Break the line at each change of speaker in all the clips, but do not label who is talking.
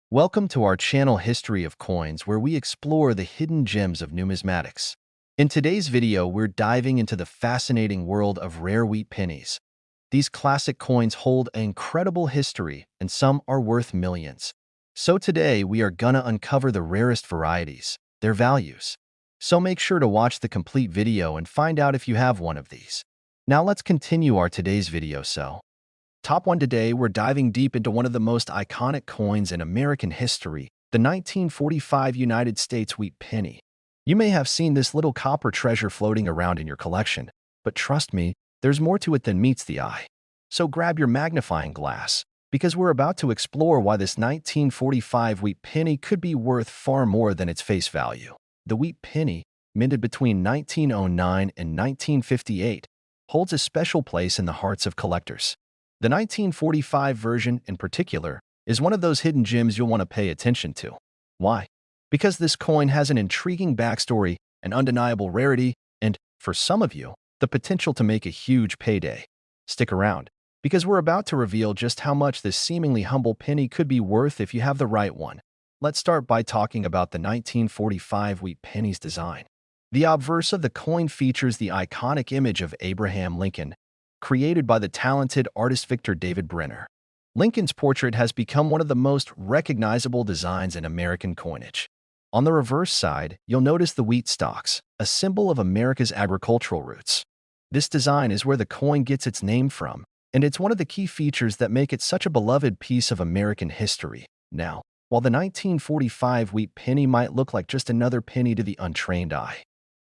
Welcome to our channel History of Coins, where we explore the hidden gems of numismatics. In today's video, we're diving into the fascinating world of rare wheat pennies. These classic coins hold an incredible history, and some are worth millions. So today, we are gonna uncover the rarest varieties, their values. So make sure to watch the complete video and find out if you have one of these. Now let's continue our today's video. Top 1 today, we're diving deep into one of the most iconic coins in American history, the 1945 United States wheat penny. You may have seen this little copper treasure floating around in your collection, but trust me, there's more to it than meets the eye. So grab your magnifying glass, because we're about to explore why this 1945 wheat penny could be worth far more than its face value. The wheat penny, minted between 1909 and 1958, holds a special place in the hearts of collectors. The 1945 version, in particular, is one of those hidden gems you'll want to pay attention to. Why? Because this coin has an intriguing backstory, an undeniable rarity, and, for some of you, the potential to make a huge payday. Stick around, because we're about to reveal just how much this seemingly humble penny could be worth if you have the right one. Let's start by talking about the 1945 wheat penny's design. The obverse of the coin features the iconic image of Abraham Lincoln, created by the talented artist Victor David Brenner. Lincoln's portrait has become one of the most recognizable designs in American coinage. On the reverse side, you'll notice the wheat stalks, a symbol of America's agricultural roots. This design is where the coin gets its name from, and it's one of the key features that make it such a beloved piece of American history. Now, while the 1945 wheat penny might look like just another penny to the untrained eye,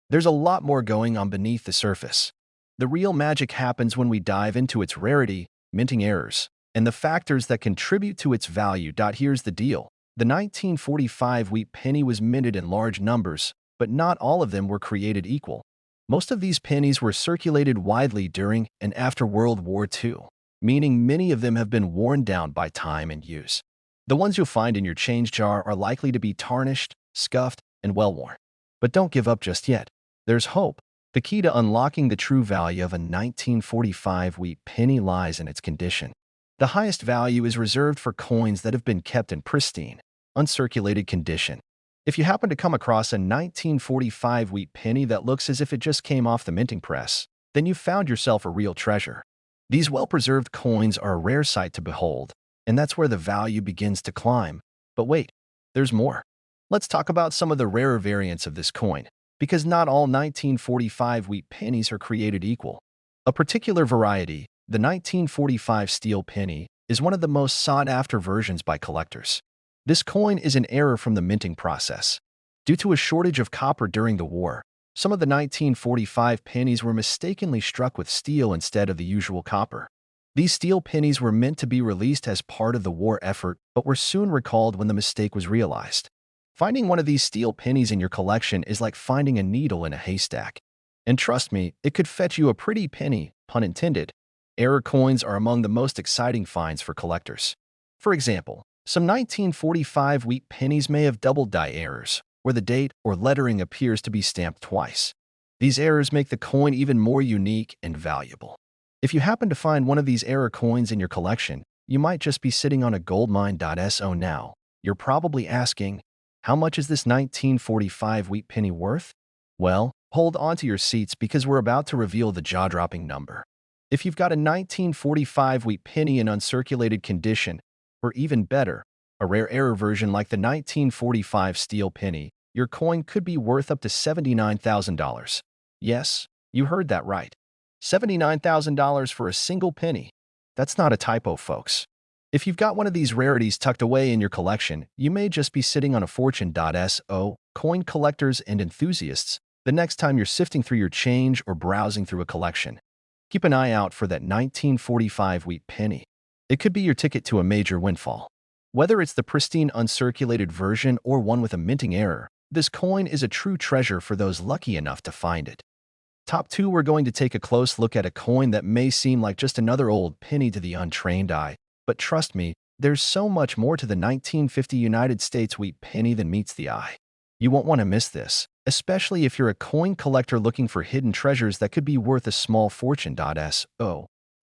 there's a lot more going on beneath the surface. The real magic happens when we dive into its rarity, minting errors, and the factors that contribute to its value. Here's the deal. The 1945 wheat penny was minted in large numbers, but not all of them were created equal. Most of these pennies were circulated widely during and after World War II, meaning many of them have been worn down by time and use. The ones you'll find in your change jar are likely to be tarnished, scuffed, and well-worn. But don't give up just yet. There's hope. The key to unlocking the true value of a 1945 wheat penny lies in its condition. The highest value is reserved for coins that have been kept in pristine, uncirculated condition. If you happen to come across a 1945 wheat penny that looks as if it just came off the minting press, then you've found yourself a real treasure. These well-preserved coins are a rare sight to behold, and that's where the value begins to climb. But wait, there's more. Let's talk about some of the rarer variants of this coin, because not all 1945 wheat pennies are created equal. A particular variety, the 1945 steel penny, is one of the most sought-after versions by collectors. This coin is an error from the minting process. Due to a shortage of copper during the war, some of the 1945 pennies were mistakenly struck with steel instead of the usual copper. These steel pennies were meant to be released as part of the war effort, but were soon recalled when the mistake was realized. Finding one of these steel pennies in your collection is like finding a needle in a haystack. And trust me, it could fetch you a pretty penny, pun intended. Error coins are among the most exciting finds for collectors. For example, some 1945 wheat pennies may have double die errors, where the date or lettering appears to be stamped twice. These errors make the coin even more unique and valuable. If you happen to find one of these error coins in your collection, you might just be sitting on a goldmine. So now, you're probably asking, how much is this 1945 wheat penny worth? Well, hold on to your seats because we're about to reveal the jaw-dropping number. If you've got a 1945 wheat penny in uncirculated condition, or even better, a rare error version like the 1945 steel penny, your coin could be worth up to $79,000. Yes, you heard that right. $79,000 for a single penny. That's not a typo, folks. If you've got one of these rarities tucked away in your collection, you may just be sitting on a fortune. Coin collectors and enthusiasts, the next time you're sifting through your change or browsing through a collection, keep an eye out for that 1945 wheat penny. It could be your ticket to a major windfall. Whether it's the pristine uncirculated version or one with a minting error, this coin is a true treasure for those lucky enough to find it. Top 2, we're going to take a close look at a coin that may seem like just another old penny to the untrained eye. But trust me, there's so much more to the 1950 United States wheat penny than meets the eye. You won't want to miss this, especially if you're a coin collector looking for hidden treasures that could be worth a small fortune.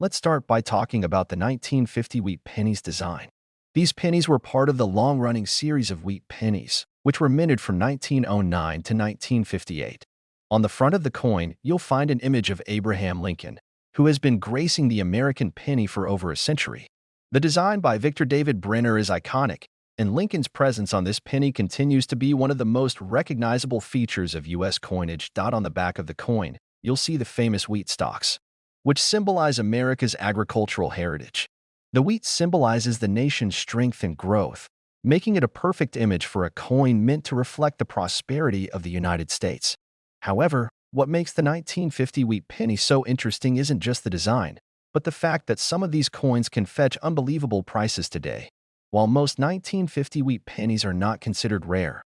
Let's start by talking about the 1950 wheat penny's design. These pennies were part of the long-running series of wheat pennies, which were minted from 1909 to 1958. On the front of the coin, you'll find an image of Abraham Lincoln, who has been gracing the American penny for over a century. The design by Victor David Brenner is iconic, and Lincoln's presence on this penny continues to be one of the most recognizable features of U.S. coinage. On the back of the coin, you'll see the famous wheat stalks, which symbolize America's agricultural heritage. The wheat symbolizes the nation's strength and growth, making it a perfect image for a coin meant to reflect the prosperity of the United States. However, what makes the 1950 wheat penny so interesting isn't just the design, but the fact that some of these coins can fetch unbelievable prices today. While most 1950 wheat pennies are not considered rare,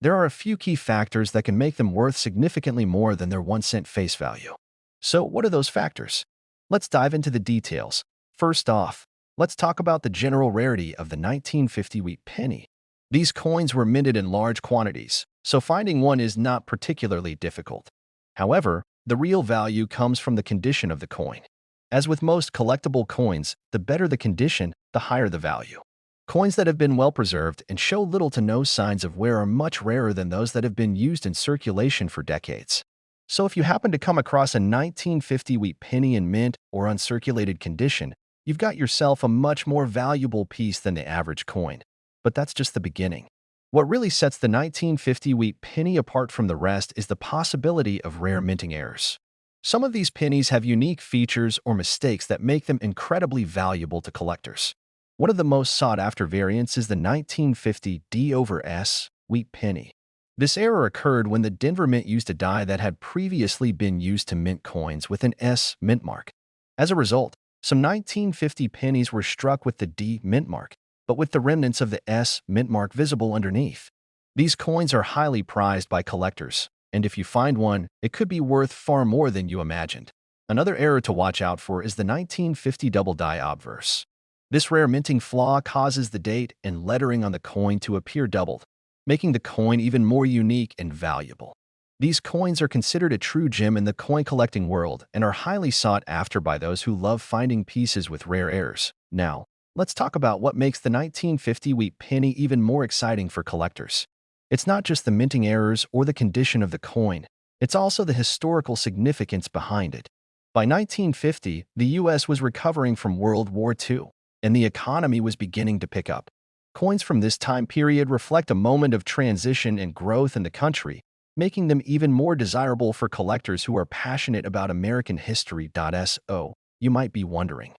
there are a few key factors that can make them worth significantly more than their 1 cent face value. So, what are those factors? Let's dive into the details. First off, let's talk about the general rarity of the 1950 wheat penny. These coins were minted in large quantities, so finding one is not particularly difficult. However, the real value comes from the condition of the coin. As with most collectible coins, the better the condition, the higher the value. Coins that have been well preserved and show little to no signs of wear are much rarer than those that have been used in circulation for decades. So if you happen to come across a 1950 wheat penny in mint or uncirculated condition, you've got yourself a much more valuable piece than the average coin. But that's just the beginning. What really sets the 1950 wheat penny apart from the rest is the possibility of rare minting errors. Some of these pennies have unique features or mistakes that make them incredibly valuable to collectors. One of the most sought-after variants is the 1950 D/S wheat penny. This error occurred when the Denver Mint used a die that had previously been used to mint coins with an S mint mark. As a result, some 1950 pennies were struck with the D mint mark, but with the remnants of the S mint mark visible underneath. These coins are highly prized by collectors, and if you find one, it could be worth far more than you imagined. Another error to watch out for is the 1950 double die obverse. This rare minting flaw causes the date and lettering on the coin to appear doubled, making the coin even more unique and valuable. These coins are considered a true gem in the coin collecting world and are highly sought after by those who love finding pieces with rare errors. Now, let's talk about what makes the 1950 wheat penny even more exciting for collectors. It's not just the minting errors or the condition of the coin, it's also the historical significance behind it. By 1950, the U.S. was recovering from World War II, and the economy was beginning to pick up. Coins from this time period reflect a moment of transition and growth in the country, making them even more desirable for collectors who are passionate about American history. So, you might be wondering,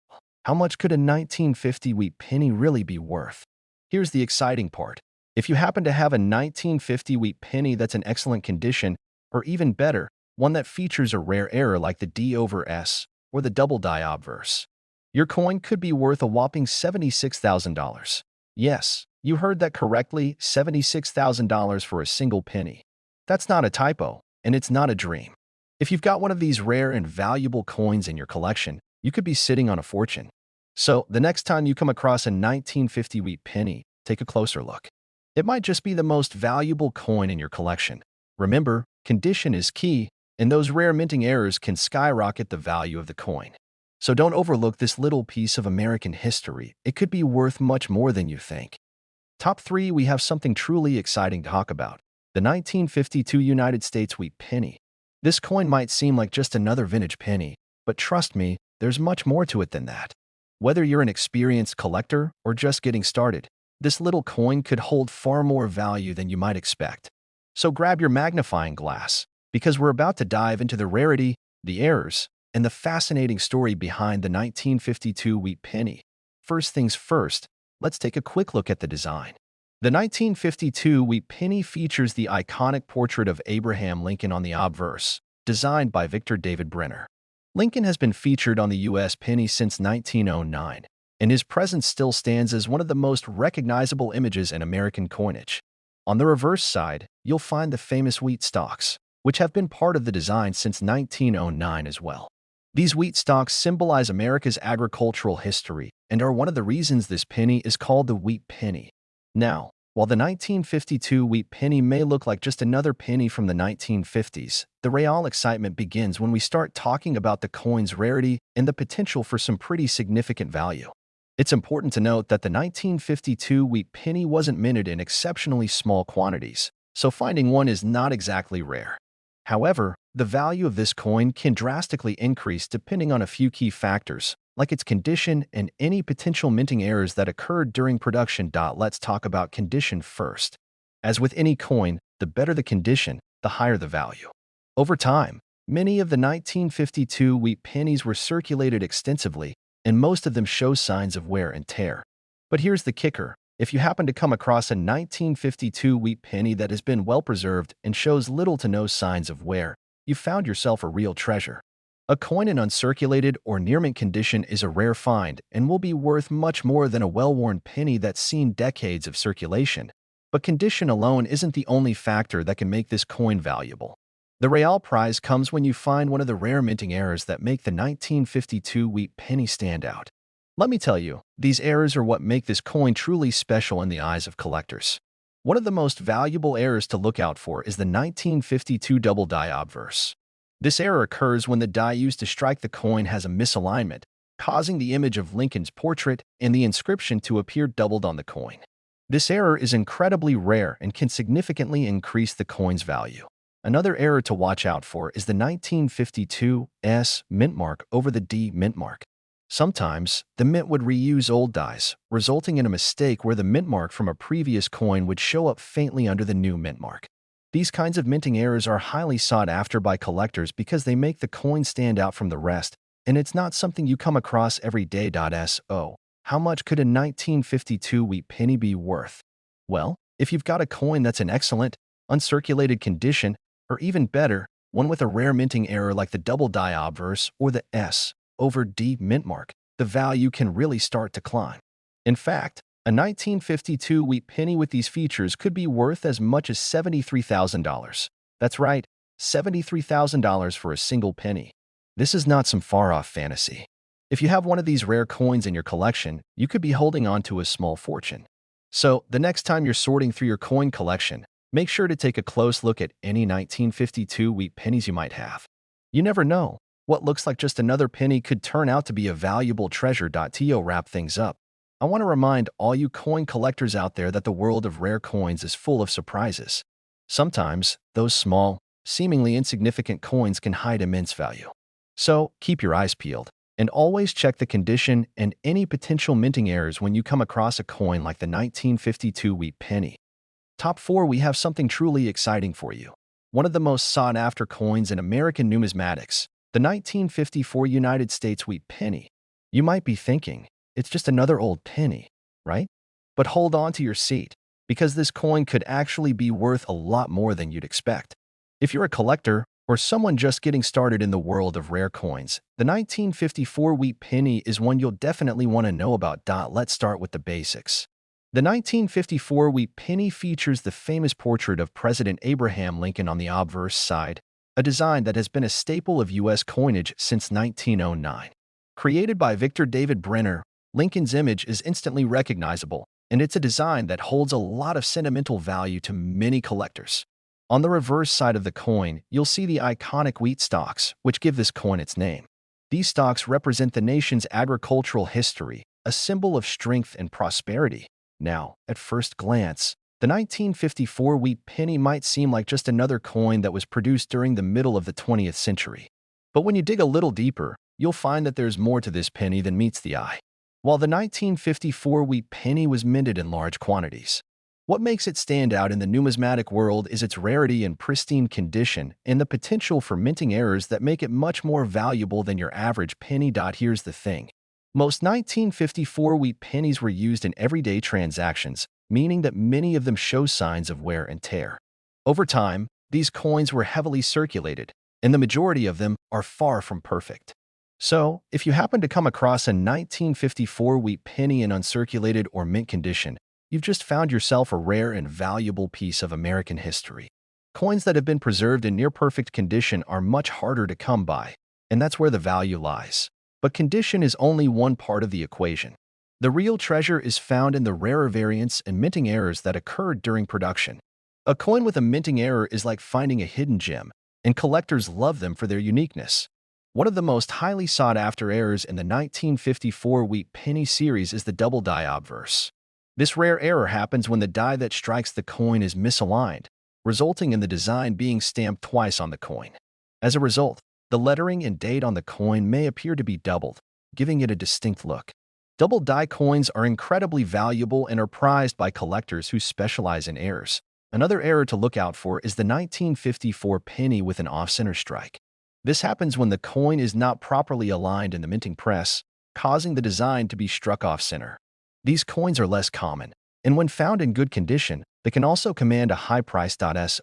how much could a 1950 wheat penny really be worth? Here's the exciting part. If you happen to have a 1950 wheat penny that's in excellent condition, or even better, one that features a rare error like the D/S or the double die obverse, your coin could be worth a whopping $76,000. Yes, you heard that correctly, $76,000 for a single penny. That's not a typo, and it's not a dream. If you've got one of these rare and valuable coins in your collection, you could be sitting on a fortune. So, the next time you come across a 1950 wheat penny, take a closer look. It might just be the most valuable coin in your collection. Remember, condition is key, and those rare minting errors can skyrocket the value of the coin. So don't overlook this little piece of American history. It could be worth much more than you think. Top 3, we have something truly exciting to talk about. The 1952 United States wheat penny. This coin might seem like just another vintage penny, but trust me, there's much more to it than that. Whether you're an experienced collector or just getting started, this little coin could hold far more value than you might expect. So grab your magnifying glass, because we're about to dive into the rarity, the errors, and the fascinating story behind the 1952 wheat penny. First things first, let's take a quick look at the design. The 1952 wheat penny features the iconic portrait of Abraham Lincoln on the obverse, designed by Victor David Brenner. Lincoln has been featured on the U.S. penny since 1909, and his presence still stands as one of the most recognizable images in American coinage. On the reverse side, you'll find the famous wheat stalks, which have been part of the design since 1909 as well. These wheat stalks symbolize America's agricultural history and are one of the reasons this penny is called the wheat penny. Now, while the 1952 wheat penny may look like just another penny from the 1950s, the real excitement begins when we start talking about the coin's rarity and the potential for some pretty significant value. It's important to note that the 1952 wheat penny wasn't minted in exceptionally small quantities, so finding one is not exactly rare. However, the value of this coin can drastically increase depending on a few key factors, like its condition and any potential minting errors that occurred during production. Let's talk about condition first. As with any coin, the better the condition, the higher the value. Over time, many of the 1952 wheat pennies were circulated extensively, and most of them show signs of wear and tear. But here's the kicker. If you happen to come across a 1952 wheat penny that has been well preserved and shows little to no signs of wear, you've found yourself a real treasure. A coin in uncirculated or near mint condition is a rare find and will be worth much more than a well-worn penny that's seen decades of circulation. But condition alone isn't the only factor that can make this coin valuable. The real prize comes when you find one of the rare minting errors that make the 1952 wheat penny stand out. Let me tell you, these errors are what make this coin truly special in the eyes of collectors. One of the most valuable errors to look out for is the 1952 double die obverse. This error occurs when the die used to strike the coin has a misalignment, causing the image of Lincoln's portrait and the inscription to appear doubled on the coin. This error is incredibly rare and can significantly increase the coin's value. Another error to watch out for is the 1952 S mint mark over the D mint mark. Sometimes, the mint would reuse old dies, resulting in a mistake where the mint mark from a previous coin would show up faintly under the new mint mark. These kinds of minting errors are highly sought after by collectors because they make the coin stand out from the rest, and it's not something you come across every day. So, how much could a 1952 wheat penny be worth? Well, if you've got a coin that's in excellent, uncirculated condition, or even better, one with a rare minting error like the double die obverse or the S over D mint mark, the value can really start to climb. In fact, a 1952 wheat penny with these features could be worth as much as $73,000. That's right, $73,000 for a single penny. This is not some far-off fantasy. If you have one of these rare coins in your collection, you could be holding on to a small fortune. So, the next time you're sorting through your coin collection, make sure to take a close look at any 1952 wheat pennies you might have. You never know. What looks like just another penny could turn out to be a valuable treasure. To wrap things up, I want to remind all you coin collectors out there that the world of rare coins is full of surprises. Sometimes, those small, seemingly insignificant coins can hide immense value. So, keep your eyes peeled, and always check the condition and any potential minting errors when you come across a coin like the 1952 wheat penny. Top 4, we have something truly exciting for you. One of the most sought-after coins in American numismatics, the 1954 United States wheat penny. You might be thinking, it's just another old penny, right? But hold on to your seat, because this coin could actually be worth a lot more than you'd expect. If you're a collector or someone just getting started in the world of rare coins, the 1954 wheat penny is one you'll definitely want to know about. Let's start with the basics. The 1954 wheat penny features the famous portrait of President Abraham Lincoln on the obverse side, a design that has been a staple of U.S. coinage since 1909. Created by Victor David Brenner, Lincoln's image is instantly recognizable, and it's a design that holds a lot of sentimental value to many collectors. On the reverse side of the coin, you'll see the iconic wheat stalks, which give this coin its name. These stalks represent the nation's agricultural history, a symbol of strength and prosperity. Now, at first glance, the 1954 wheat penny might seem like just another coin that was produced during the middle of the 20th century. But when you dig a little deeper, you'll find that there's more to this penny than meets the eye. While the 1954 wheat penny was minted in large quantities, what makes it stand out in the numismatic world is its rarity and pristine condition and the potential for minting errors that make it much more valuable than your average penny. Here's the thing. Most 1954 wheat pennies were used in everyday transactions, meaning that many of them show signs of wear and tear. Over time, these coins were heavily circulated, and the majority of them are far from perfect. So, if you happen to come across a 1954 wheat penny in uncirculated or mint condition, you've just found yourself a rare and valuable piece of American history. Coins that have been preserved in near-perfect condition are much harder to come by, and that's where the value lies. But condition is only one part of the equation. The real treasure is found in the rarer variants and minting errors that occurred during production. A coin with a minting error is like finding a hidden gem, and collectors love them for their uniqueness. One of the most highly sought-after errors in the 1954 wheat penny series is the double die obverse. This rare error happens when the die that strikes the coin is misaligned, resulting in the design being stamped twice on the coin. As a result, the lettering and date on the coin may appear to be doubled, giving it a distinct look. Double die coins are incredibly valuable and are prized by collectors who specialize in errors. Another error to look out for is the 1954 penny with an off-center strike. This happens when the coin is not properly aligned in the minting press, causing the design to be struck off-center. These coins are less common, and when found in good condition, they can also command a high price.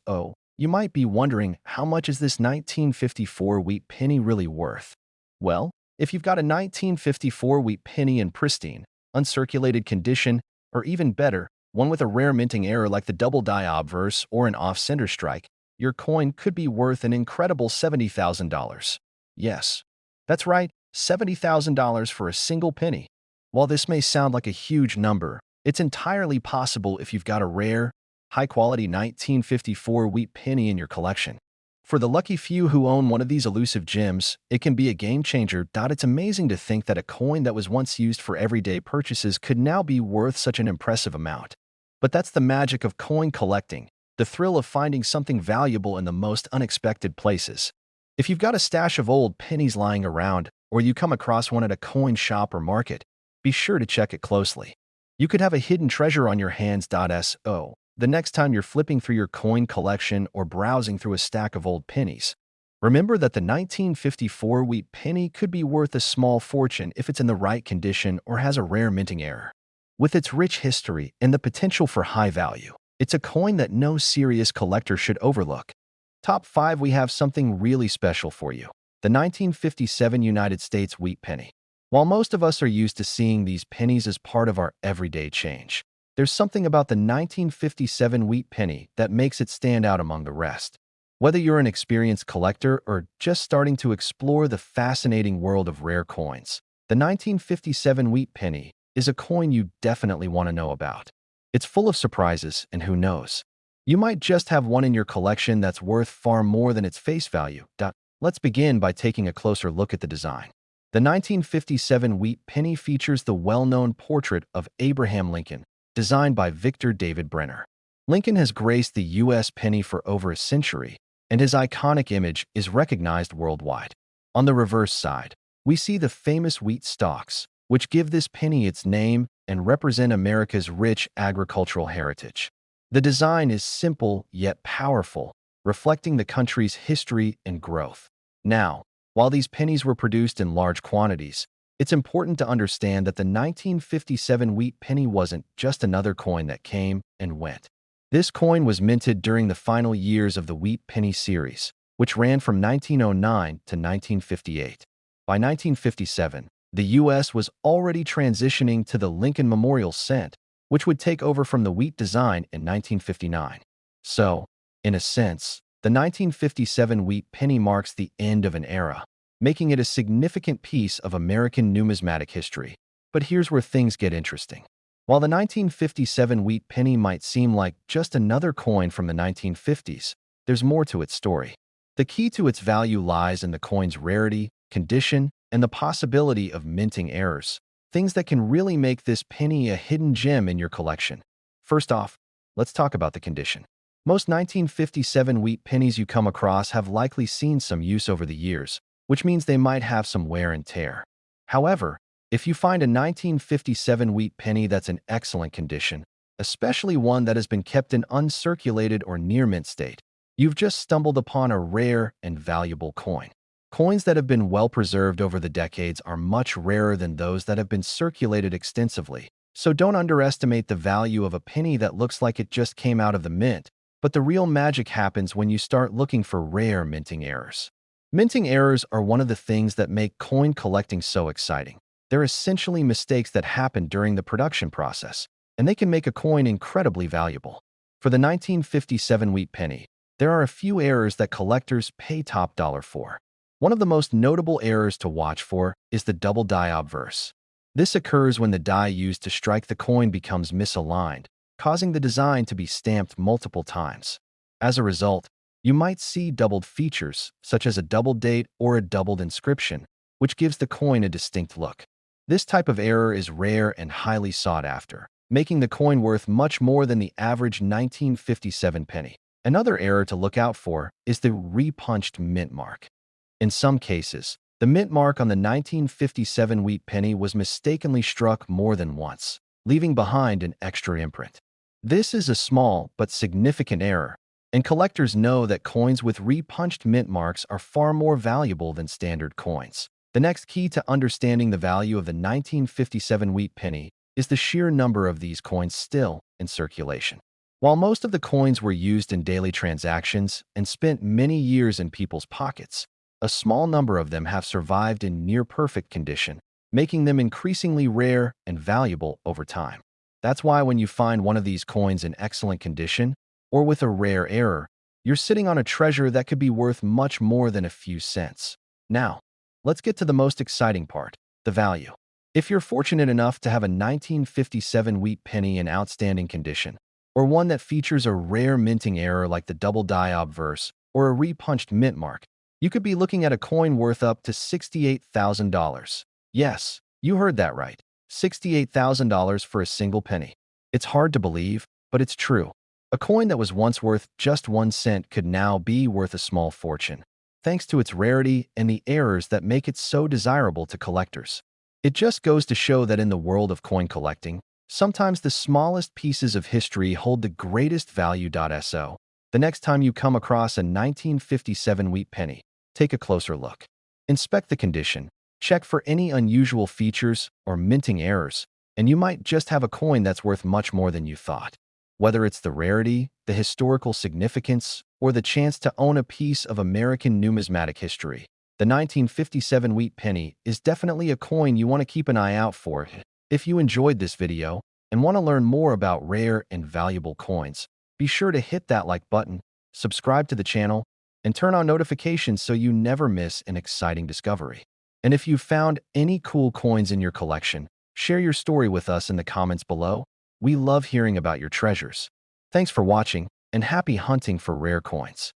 So, you might be wondering, how much is this 1954 wheat penny really worth? Well, if you've got a 1954 wheat penny in pristine, uncirculated condition, or even better, one with a rare minting error like the double die obverse or an off-center strike, your coin could be worth an incredible $70,000. Yes, that's right, $70,000 for a single penny. While this may sound like a huge number, it's entirely possible if you've got a rare, high-quality 1954 wheat penny in your collection. For the lucky few who own one of these elusive gems, it can be a game-changer. It's amazing to think that a coin that was once used for everyday purchases could now be worth such an impressive amount. But that's the magic of coin collecting, the thrill of finding something valuable in the most unexpected places. If you've got a stash of old pennies lying around, or you come across one at a coin shop or market, be sure to check it closely. You could have a hidden treasure on your hands. So, the next time you're flipping through your coin collection or browsing through a stack of old pennies, remember that the 1954 wheat penny could be worth a small fortune if it's in the right condition or has a rare minting error. With its rich history and the potential for high value, it's a coin that no serious collector should overlook. Top 5, we have something really special for you. The 1957 United States wheat penny. While most of us are used to seeing these pennies as part of our everyday change, there's something about the 1957 wheat penny that makes it stand out among the rest. Whether you're an experienced collector or just starting to explore the fascinating world of rare coins, the 1957 wheat penny is a coin you definitely want to know about. It's full of surprises, and who knows, you might just have one in your collection that's worth far more than its face value. Let's begin by taking a closer look at the design. The 1957 wheat penny features the well-known portrait of Abraham Lincoln, designed by Victor David Brenner. Lincoln has graced the U.S. penny for over a century, and his iconic image is recognized worldwide. On the reverse side, we see the famous wheat stalks, which give this penny its name and represent America's rich agricultural heritage. The design is simple yet powerful, reflecting the country's history and growth. Now, while these pennies were produced in large quantities, it's important to understand that the 1957 wheat penny wasn't just another coin that came and went. This coin was minted during the final years of the wheat penny series, which ran from 1909 to 1958. By 1957, the U.S. was already transitioning to the Lincoln Memorial cent, which would take over from the wheat design in 1959. So, in a sense, the 1957 wheat penny marks the end of an era, making it a significant piece of American numismatic history. But here's where things get interesting. While the 1957 wheat penny might seem like just another coin from the 1950s, there's more to its story. The key to its value lies in the coin's rarity, condition, and the possibility of minting errors, things that can really make this penny a hidden gem in your collection. First off, let's talk about the condition. Most 1957 wheat pennies you come across have likely seen some use over the years, which means they might have some wear and tear. However, if you find a 1957 wheat penny that's in excellent condition, especially one that has been kept in uncirculated or near mint state, you've just stumbled upon a rare and valuable coin. Coins that have been well preserved over the decades are much rarer than those that have been circulated extensively, so don't underestimate the value of a penny that looks like it just came out of the mint. But the real magic happens when you start looking for rare minting errors. Minting errors are one of the things that make coin collecting so exciting. They're essentially mistakes that happen during the production process, and they can make a coin incredibly valuable. For the 1957 wheat penny, there are a few errors that collectors pay top dollar for. One of the most notable errors to watch for is the double die obverse. This occurs when the die used to strike the coin becomes misaligned, causing the design to be stamped multiple times. As a result, You might see doubled features, such as a doubled date or a doubled inscription, which gives the coin a distinct look. This type of error is rare and highly sought after, making the coin worth much more than the average 1957 penny. Another error to look out for is the repunched mint mark. In some cases, the mint mark on the 1957 wheat penny was mistakenly struck more than once, leaving behind an extra imprint. This is a small but significant error, and collectors know that coins with repunched mint marks are far more valuable than standard coins. The next key to understanding the value of the 1957 wheat penny is the sheer number of these coins still in circulation. While most of the coins were used in daily transactions and spent many years in people's pockets, a small number of them have survived in near-perfect condition, making them increasingly rare and valuable over time. That's why when you find one of these coins in excellent condition, or with a rare error, you're sitting on a treasure that could be worth much more than a few cents. Now, let's get to the most exciting part, the value. If you're fortunate enough to have a 1957 wheat penny in outstanding condition, or one that features a rare minting error like the double die obverse or a repunched mint mark, you could be looking at a coin worth up to $68,000. Yes, you heard that right. $68,000 for a single penny. It's hard to believe, but it's true. A coin that was once worth just 1 cent could now be worth a small fortune, thanks to its rarity and the errors that make it so desirable to collectors. It just goes to show that in the world of coin collecting, sometimes the smallest pieces of history hold the greatest value. So, the next time you come across a 1957 wheat penny, take a closer look. Inspect the condition, check for any unusual features or minting errors, and you might just have a coin that's worth much more than you thought. Whether it's the rarity, the historical significance, or the chance to own a piece of American numismatic history, the 1957 wheat penny is definitely a coin you want to keep an eye out for. If you enjoyed this video and want to learn more about rare and valuable coins, be sure to hit that like button, subscribe to the channel, and turn on notifications so you never miss an exciting discovery. And if you've found any cool coins in your collection, share your story with us in the comments below. We love hearing about your treasures. Thanks for watching, and happy hunting for rare coins.